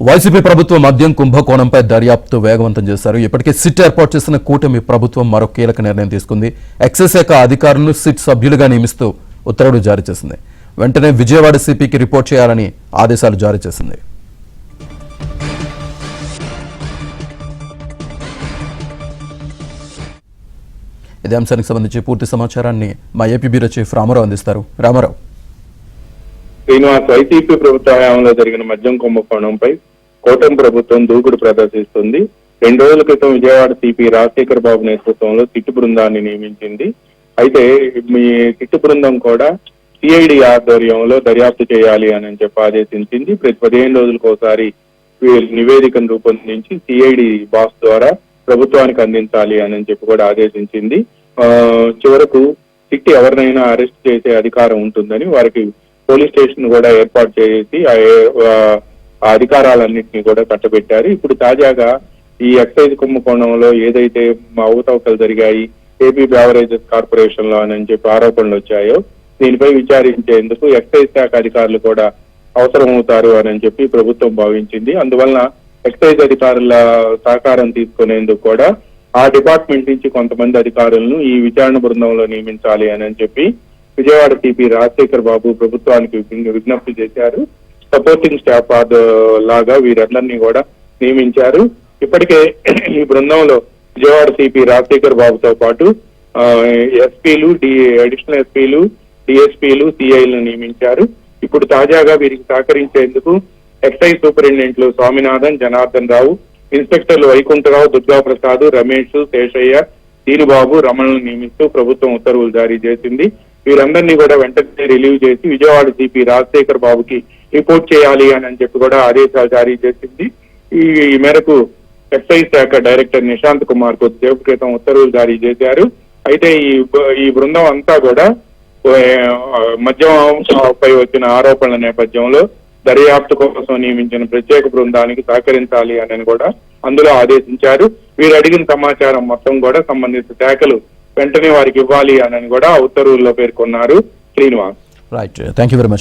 YCP ప్రభుత్వం మద్యం కుంభకోణంపై దర్యాప్తు వేగవంతం చేశారు. ఇప్పటికే సిట్ ఏర్పాటు చేసిన కూటమి ప్రభుత్వం మరో కీలక నిర్ణయం తీసుకుంది. ఎక్సైజ్ శాఖ అధికారులను సిట్ సభ్యులుగా నియమిస్తూ ఉత్తర్వులు జారీ చేసింది. వెంటనే విజయవాడ సిపికి రిపోర్ట్ చేయాలని ఆదేశాలు జారీ చేసింది. ఇదే అంశానికి సంబంధించి పూర్తి సమాచారాన్ని మా ఏపీ బ్యూరో చీఫ్ రామారావు అందిస్తారు. రామారావు. శ్రీనివాస్, వైసీపీ ప్రభుత్వ హయాంలో జరిగిన మద్యం కుంభకోణంపై కూటమి ప్రభుత్వం దూకుడు ప్రదర్శిస్తుంది. 2 రోజుల క్రితం విజయవాడ సిపి రాజశేఖర్ బాబు నేతృత్వంలో సిట్టు బృందాన్ని నియమించింది. అయితే మీ సిట్టు బృందం కూడా సిఐడి ఆధ్వర్యంలో దర్యాప్తు చేయాలి అని చెప్పి ఆదేశించింది. ప్రతి 15 రోజులకు ఒకసారి నివేదికను రూపొందించి సిఐడి బాస్ ద్వారా ప్రభుత్వానికి అందించాలి అని చెప్పి కూడా ఆదేశించింది. చివరకు సిట్ ఎవరినైనా అరెస్ట్ చేసే అధికారం ఉంటుందని వారికి పోలీస్ స్టేషన్ కూడా ఏర్పాటు చేసి ఆ అధికారాలన్నింటినీ కూడా కట్టబెట్టారు. ఇప్పుడు తాజాగా ఈ ఎక్సైజ్ కుంభకోణంలో ఏదైతే అవకతవకలు జరిగాయి ఏపీ బెవరేజెస్ కార్పొరేషన్ లో అని చెప్పి ఆరోపణలు వచ్చాయో దీనిపై విచారించేందుకు ఎక్సైజ్ శాఖ అధికారులు కూడా అవసరం అవుతారు అని చెప్పి ప్రభుత్వం భావించింది. అందువలన ఎక్సైజ్ అధికారుల సహకారం తీసుకునేందుకు కూడా ఆ డిపార్ట్మెంట్ నుంచి కొంతమంది అధికారులను ఈ విచారణ బృందంలో నియమించాలి అని చెప్పి విజయవాడ సిపి రాజశేఖర్ బాబు ప్రభుత్వానికి విజ్ఞప్తి చేశారు. సపోర్టింగ్ స్టాఫ్ లాగా వీరందరినీ కూడా నియమించారు. ఇప్పటికే ఈ బృందంలో విజయవాడ సిపి రాజశేఖర్ బాబుతో పాటు ఎస్పీలు, అడిషనల్ ఎస్పీలు, డిఎస్పీలు, సిఐలను నియమించారు. ఇప్పుడు తాజాగా వీరికి సహకరించేందుకు ఎక్సైజ్ సూపరింటెండెంట్లు స్వామినాథన్, జనార్దన్ రావు, ఇన్స్పెక్టర్లు వైకుంఠరావు, దుర్గా ప్రసాద్, రమేష్, శేషయ్య, తీరుబాబు, రమణను నియమిస్తూ ప్రభుత్వం ఉత్తర్వులు జారీ చేసింది. వీరందరినీ కూడా వెంటనే రిలీవ్ చేసి విజయవాడ సిపి రాజశేఖర్ బాబుకి రిపోర్ట్ చేయాలి అని చెప్పి కూడా ఆదేశాలు జారీ చేసింది. ఈ మేరకు ఎక్సైజ్ శాఖ డైరెక్టర్ నిశాంత్ కుమార్ కొద్దిసేపు క్రితం ఉత్తర్వులు జారీ చేశారు. అయితే ఈ బృందం అంతా కూడా మద్యంపై వచ్చిన ఆరోపణల నేపథ్యంలో దర్యాప్తు కోసం నియమించిన ప్రత్యేక బృందానికి సహకరించాలి అని కూడా అందులో ఆదేశించారు. వీరు అడిగిన సమాచారం మొత్తం కూడా సంబంధిత శాఖలు వెంటనే వారికి ఇవ్వాలి అని కూడా ఉత్తర్వుల్లో పేర్కొన్నారు. Srinivas. Right, thank you very much.